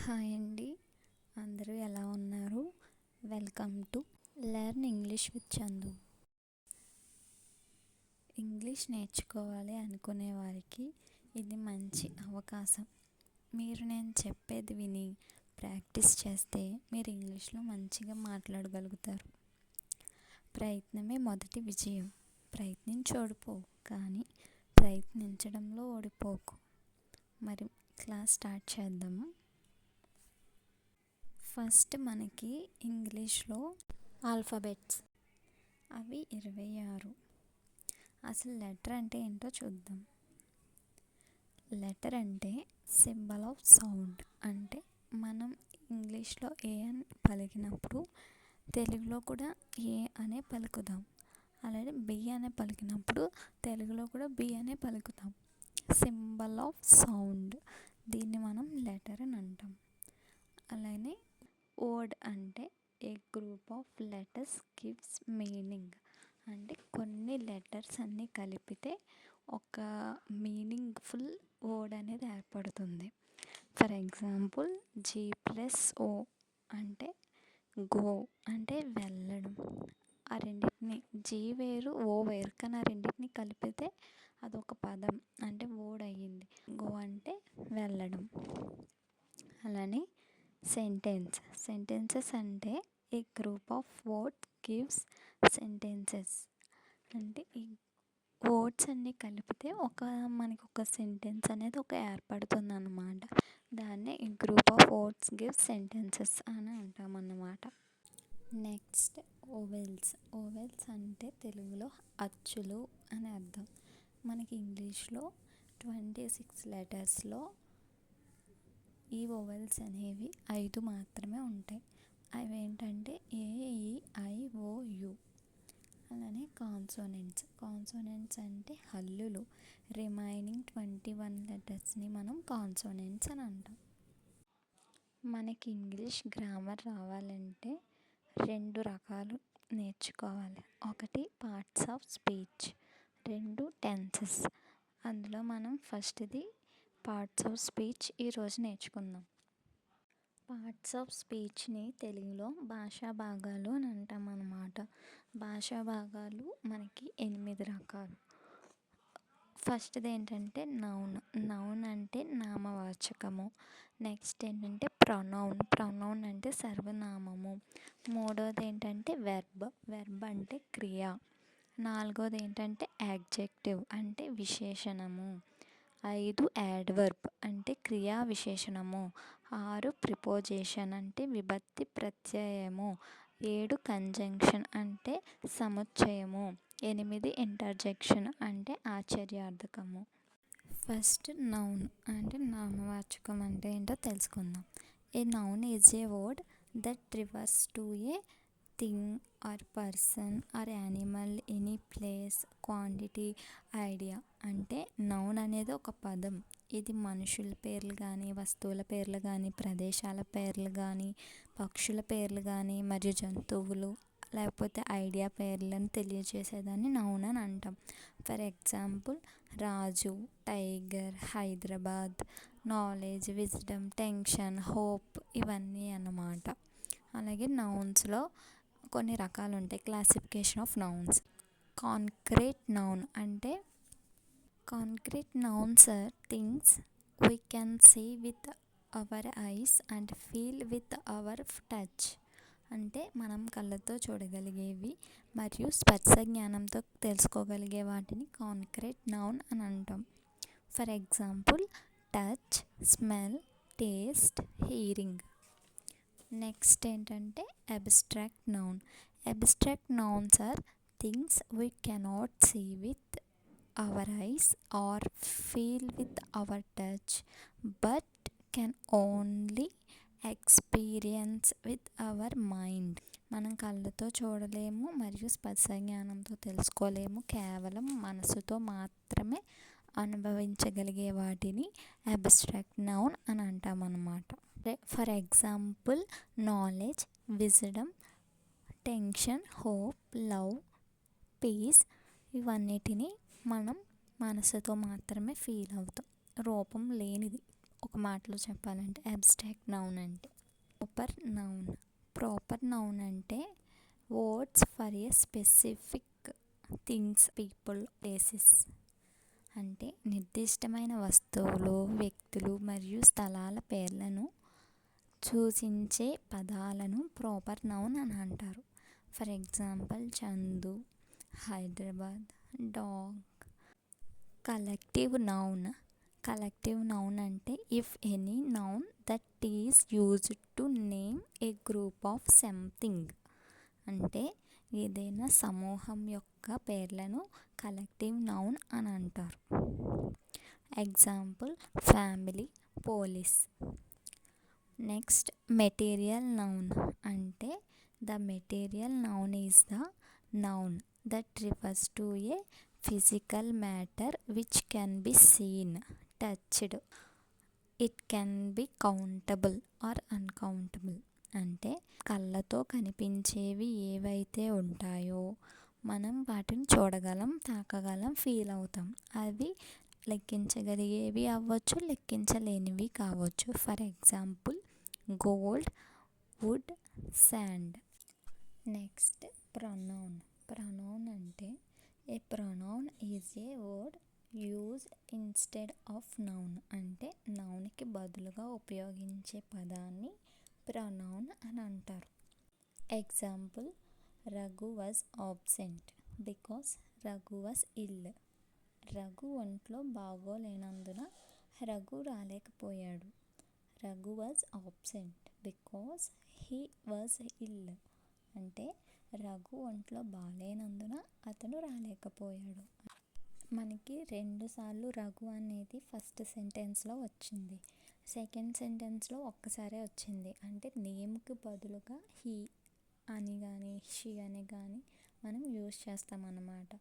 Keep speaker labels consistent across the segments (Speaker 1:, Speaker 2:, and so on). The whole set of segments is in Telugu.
Speaker 1: హాయ్ అండి. అందరూ ఎలా ఉన్నారు? Welcome to learn English with Chandu. English నేర్చుకోవాలి అనుకునే వారికి ఇది మంచి అవకాశం. మీరు నేను చెప్పేది విని ప్రాక్టీస్ చేస్తే మీరు ఇంగ్లీష్లో మంచిగా మాట్లాడగలుగుతారు. ప్రయత్నమే మొదటి విజయం. ప్రయత్నించి ఓడిపో, కానీ ప్రయత్నించడంలో ఓడిపోకు. మరి క్లాస్ స్టార్ట్ చేద్దాము. ఫస్ట్ మనకి ఇంగ్లీష్లో ఆల్ఫాబెట్స్ అవి 26. అసలు లెటర్ అంటే ఏంటో చూద్దాం. లెటర్ అంటే సింబల్ ఆఫ్ సౌండ్. అంటే మనం ఇంగ్లీష్లో ఏ అని పలికినప్పుడు తెలుగులో కూడా ఏ అనే పలుకుదాం. అలాగే బి అనే పలికినప్పుడు తెలుగులో కూడా బి అనే పలుకుతాం. సింబల్ ఆఫ్ సౌండ్, దీన్ని మనం లెటర్ అని అంటాం. అలానే వర్డ్ అంటే a group of letters gives meaning. అంటే కొన్ని లెటర్స్ అన్నీ కలిపితే ఒక మీనింగ్ఫుల్ వర్డ్ అనేది ఏర్పడుతుంది. ఫర్ ఎగ్జాంపుల్ G+O అంటే గో అంటే వెళ్ళడం. ఆ రెండింటిని జీ వేరు ఓ వేరు, కానీ ఆ రెండింటిని కలిపితే అదొక పదం అంటే వర్డ్ అయ్యింది. గో అంటే వెళ్ళడం. అలానే సెంటెన్సెస్ అంటే a group of words gives sentences. అంటే ఈ వర్డ్స్ అన్నీ కలిపితే మనకి ఒక సెంటెన్స్ అనేది ఏర్పడుతుంది అన్నమాట. దాన్నే ఈ group of words gives sentences అని అంటాం అన్నమాట. నెక్స్ట్ ఓవెల్స్ అంటే తెలుగులో అచ్చులు అని అర్థం. మనకి ఇంగ్లీష్లో 26 లెటర్స్లో ఈ ఓవెల్స్ అనేవి 5 మాత్రమే ఉంటాయి. అవి ఏంటంటే AEIOU. అలానే కాన్సోనెంట్స్ అంటే హల్లులు. రిమైనింగ్ 21 లెటర్స్ని మనం కాన్సోనెంట్స్ అని అంటాం. మనకి ఇంగ్లీష్ గ్రామర్ రావాలంటే 2 రకాలు నేర్చుకోవాలి. ఒకటి పార్ట్స్ ఆఫ్ స్పీచ్, 2 టెన్సెస్. అందులో మనం ఫస్ట్ది పార్ట్స్ ఆఫ్ స్పీచ్ ఈరోజు నేర్చుకుందాం. పార్ట్స్ ఆఫ్ స్పీచ్ని తెలుగులో భాషా భాగాలు అని అంటాం అన్నమాట. భాషా భాగాలు మనకి 8 రకాలు. ఫస్ట్ది ఏంటంటే నౌన్ అంటే నామవాచకము. నెక్స్ట్ ఏంటంటే ప్రొనౌన్ అంటే సర్వనామము. మూడోది ఏంటంటే వెర్బ్ అంటే క్రియ. నాలుగోది ఏంటంటే యాడ్జెక్టివ్ అంటే విశేషణము. 5 యాడ్వర్బ్ అంటే క్రియా విశేషణము. 6 ప్రిపోజిషన్ అంటే విభక్తి ప్రత్యయము. 7 కంజంక్షన్ అంటే సముచ్చయము. 8 ఇంటర్జెక్షన్ అంటే ఆశ్చర్యార్థకము. ఫస్ట్ నౌన్ అంటే నామవాచకం అంటే ఏంటో తెలుసుకుందాం. A noun is a word that refers to a thing or person or animal, any place, quantity, idea. అంటే నౌన్ అనేది ఒక పదం. ఇది మనుషుల పేర్లు కానీ, వస్తువుల పేర్లు కానీ, ప్రదేశాల పేర్లు కానీ, పక్షుల పేర్లు కానీ, మరియు జంతువులు లేకపోతే ఐడియా పేర్లను తెలియజేసేదాన్ని నౌన్ అని అంటాం. For example Raju, tiger, Hyderabad, knowledge, wisdom, tension, hope, ఇవన్నీ అన్నమాట. అలాగే నౌన్స్లో కొన్ని రకాలు ఉంటాయి. Classification of nouns. Concrete nouns are things we can see with our eyes and feel with our touch. అంటే మనం కళ్ళతో చూడగలిగేవి మరియు స్పర్శ జ్ఞానంతో తెలుసుకోగలిగే వాటిని కాంక్రీట్ నౌన్ అని అంటాం. For example touch, smell, taste, hearing. Next ఏంటంటే abstract nouns are things we cannot see with our eyes or feel with our touch but can only experience with our mind. మనం కళ్ళతో చూడలేము మరియు స్పర్శ జ్ఞానంతో తెలుసుకోలేము. కేవలం మనసుతో మాత్రమే అనుభవించగలిగే వాటిని అబ్స్ట్రాక్ట్ నౌన్ అని అంటాం అన్నమాట. For example knowledge, wisdom, tension, hope, love, peace. ఇవన్నిటిని మనం మనసుతో మాత్రమే ఫీల్ అవుతాం. రూపం లేనిది ఒక మాటలో చెప్పాలంటే అబ్స్ట్రాక్ట్ నౌన్ అంటే. ప్రాపర్ నౌన్ అంటే words for a specific things, people, places. అంటే నిర్దిష్టమైన వస్తువులు, వ్యక్తులు మరియు స్థలాల పేర్లను సూచించే పదాలను ప్రాపర్ నౌన్ అని అంటారు. For example Chandu, Hyderabad, dog. Collective noun అంటే if any noun that is used to name a group of something. అంటే ఏదైనా సమూహం యొక్క పేర్లను కలెక్టివ్ నౌన్ అని అంటారు. Example family, police. Next material noun అంటే the material noun is the noun that refers to a physical matter which can be seen, touched. It can be countable or uncountable. అంటే కళ్ళతో కనిపించేవి ఏవైతే ఉంటాయో మనం వాటిని చూడగలం, తాకగలం, ఫీల్ అవుతాం. అవి లెక్కించగలిగేవి అవ్వచ్చు, లెక్కించలేనివి కావచ్చు. For example gold, wood, sand. Next pronoun అంటే a pronoun is a word used instead of noun. అంటే నౌన్కి బదులుగా ఉపయోగించే పదాన్ని ప్రొనౌన్ అని అంటారు. Example Raghu was absent because Raghu was ill. Raghu ఒంట్లో బాగోలేనందున రఘు రాలేకపోయాడు. Raghu was absent because he was ill. అంటే రఘు ఒంట్లో బాగాలేనందున అతను రాలేకపోయాడు. మనకి 2 సార్లు రఘు అనేది ఫస్ట్ సెంటెన్స్లో వచ్చింది. సెకండ్ సెంటెన్స్లో ఒక్కసారే వచ్చింది. అంటే నేమ్కి బదులుగా హీ అని కానీ షీ అని కానీ మనం యూజ్ చేస్తాం అన్నమాట.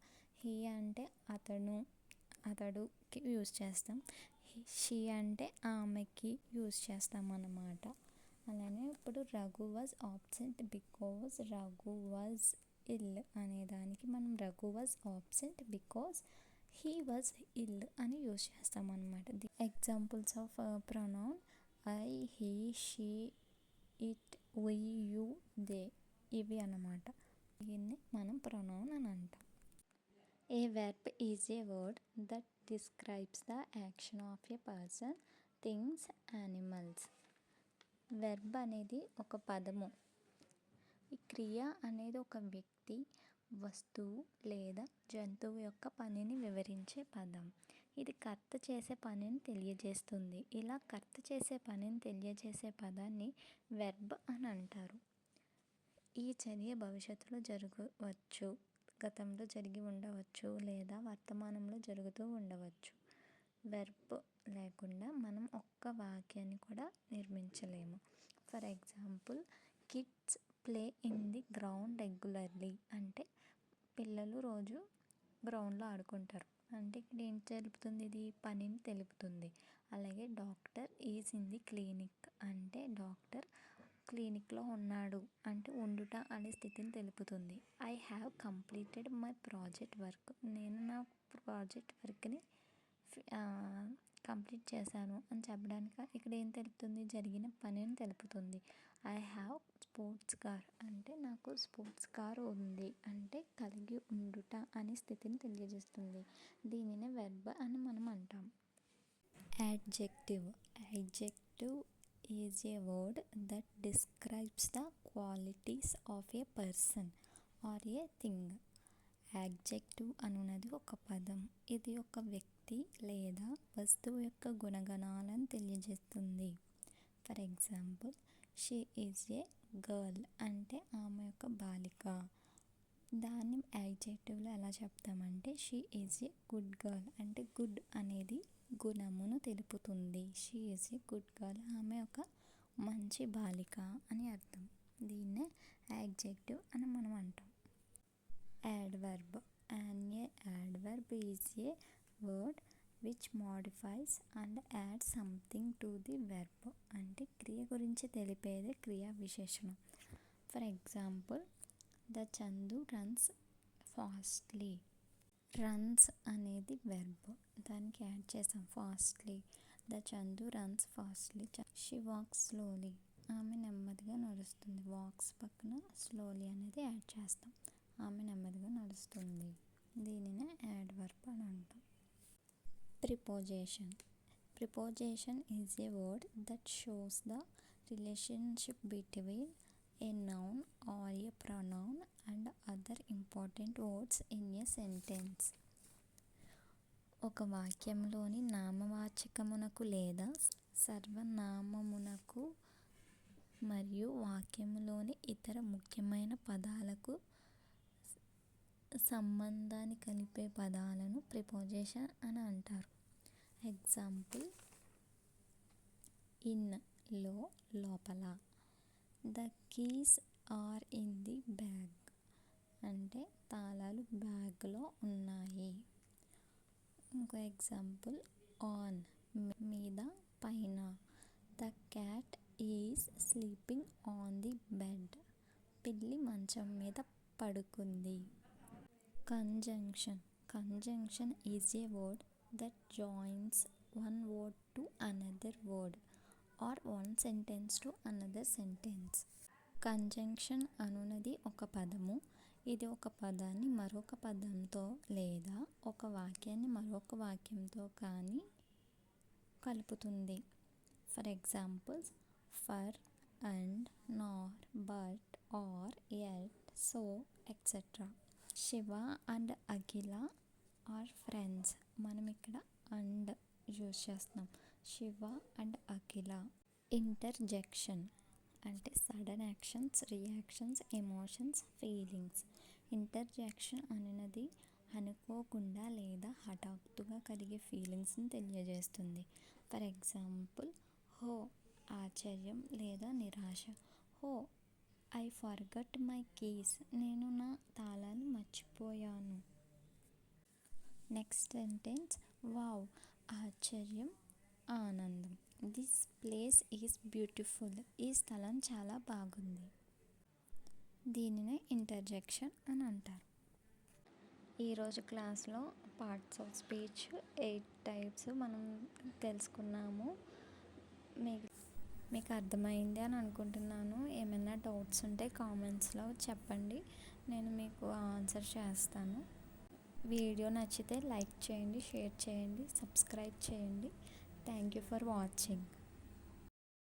Speaker 1: హీ అంటే అతడుకి యూజ్ చేస్తాం. షీ అంటే ఆమెకి యూజ్ చేస్తాం అన్నమాట. అలానే ఇప్పుడు Raghu was absent because Raghu was ill అనేదానికి మనం Raghu was absent because he was ill అని యూజ్ చేస్తాం అన్నమాట. The examples of pronoun I, he, she, it, we, you, they. ఇవి అన్నమాట. దీన్ని మనం ప్రొనౌన్ అని అంటాం. A verb is a word that describes the action of a person, things, animals. Verb అనేది ఒక పదము. ఈ క్రియ అనేది ఒక వ్యక్తి, వస్తువు లేదా జంతువు యొక్క పనిని వివరించే పదం. ఇది కర్త చేసే పనిని తెలియజేస్తుంది. ఇలా కర్త చేసే పనిని తెలియజేసే పదాన్ని వెర్బ్ అని అంటారు. ఈ చర్య భవిష్యత్తులో జరగవచ్చు, గతంలో జరిగి ఉండవచ్చు లేదా వర్తమానంలో జరుగుతూ ఉండవచ్చు. వెర్బ్ లేకుండా మనం ఒక్క వాక్యాన్ని కూడా నిర్మించలేము. For example kids play in the ground regularly. అంటే పిల్లలు రోజు గ్రౌండ్లో ఆడుకుంటారు. అంటే ఇక్కడ ఏం తెలుపుతుంది? ఇది పనిని తెలుపుతుంది. అలాగే doctor is in the clinic. అంటే డాక్టర్ క్లినిక్లో ఉన్నాడు, అంటే ఉండుట అనే స్థితిని తెలుపుతుంది. I have completed my project work. నేను నా ప్రాజెక్ట్ వర్క్ని కంప్లీట్ చేశాను అని చెప్పడానికి ఇక్కడ ఏం తెలుపుతుంది? జరిగిన పనిని తెలుపుతుంది. I have sports car. అంటే నాకు స్పోర్ట్స్ కార్ ఉంది, అంటే కలిగి ఉండుట అనే స్థితిని తెలియజేస్తుంది. దీనినే వెర్బ్ అని మనం అంటాం. Adjective is a word that describes the qualities of a person or a thing. Adjective అనున్నది ఒక పదం. ఇది ఒక వ్యక్తి లేదా వస్తువు యొక్క గుణగణాలను తెలియజేస్తుంది. For example she is a girl. అంటే ఆమె యొక్క బాలిక. దాన్ని యాడ్జెక్టివ్లో ఎలా చెప్తామంటే she is a good girl. అంటే గుడ్ అనేది గుణమును తెలుపుతుంది. She is a good girl. ఆమె ఒక మంచి బాలిక అని అర్థం. దీన్నే యాడ్జెక్టివ్ అని మనం అంటాం. Adverb. Adverb is a word which modifies and add something to the verb. అంటే క్రియ గురించి తెలిపేదే క్రియా విశేషణం. For example the Chandu runs fastly. Runs అనేది వెర్బ్, దానికి యాడ్ చేసాం fastly. The Chandu runs fastly. She wax slowly. ఆమె నెమ్మదిగా నడుస్తుంది. వాక్స్ పక్కన స్లోలీ అనేది యాడ్ చేస్తాం. ఆమె నెమ్మదిగా నడుస్తుంది. దీనినే యాడ్వర్బ్ అని అంటాం. Preposition. Preposition is a word that shows the relationship between a noun or a pronoun and other important words in a sentence. ఒక వాక్యంలోని నామవాచకమునకు లేదా సర్వనామమునకు మరియు వాక్యములోని ఇతర ముఖ్యమైన పదాలకు సంబంధాన్ని కలిపే పదాలను ప్రిపోజిషన్ అని అంటారు. ఎగ్జాంపుల్, ఇన్ లోపల. The keys are in the bag అంటే తాళాలు బ్యాగ్లో ఉన్నాయి. ఇంకో ఎగ్జాంపుల్, ఆన్ మీద పైన. The cat is sleeping on the bed పిల్లి మంచం మీద పడుకుంది. Conjunction is a word that joins one word to another word or one sentence to another sentence. Conjunction అనునది ఒక పదము. ఇది ఒక పదాన్ని మరొక పదంతో లేదా ఒక వాక్యాన్ని మరొక వాక్యంతో కానీ కలుపుతుంది. For examples, for, and, nor, but, or, yet, so, etcetera. Shiva and Akhila are friends. మనం ఇక్కడ అండ్ యూజ్ చేస్తున్నాం. శివ అండ్ అఖిల. ఇంటర్జెక్షన్ అంటే sudden actions, reactions, emotions, feelings. Interjection అనునది అనుకోకుండా లేదా హఠాత్తుగా కలిగే ఫీలింగ్స్ని తెలియజేస్తుంది. ఫర్ ఎగ్జాంపుల్, హో ఆశ్చర్యం లేదా నిరాశ. హో ఐ ఫర్గట్ మై కీస్. నేను నా తాళాలు మర్చిపోయాను. నెక్స్ట్ సెంటెన్స్, వావ్ ఆశ్చర్యం, ఆనందం. This place is beautiful. ఈ స్థలం చాలా బాగుంది. దీనినే ఇంటర్జెక్షన్ అని అంటారు. ఈరోజు క్లాస్లో పార్ట్స్ ఆఫ్ స్పీచ్ 8 టైప్స్ మనం తెలుసుకున్నాము. మీకు అర్థమైంది అని అనుకుంటున్నాను. ఏమైనా డౌట్స్ ఉంటే కామెంట్స్లో చెప్పండి, నేను మీకు ఆన్సర్ చేస్తాను. వీడియో నచ్చితే లైక్ చేయండి, షేర్ చేయండి, సబ్స్క్రైబ్ చేయండి. Thank you for watching.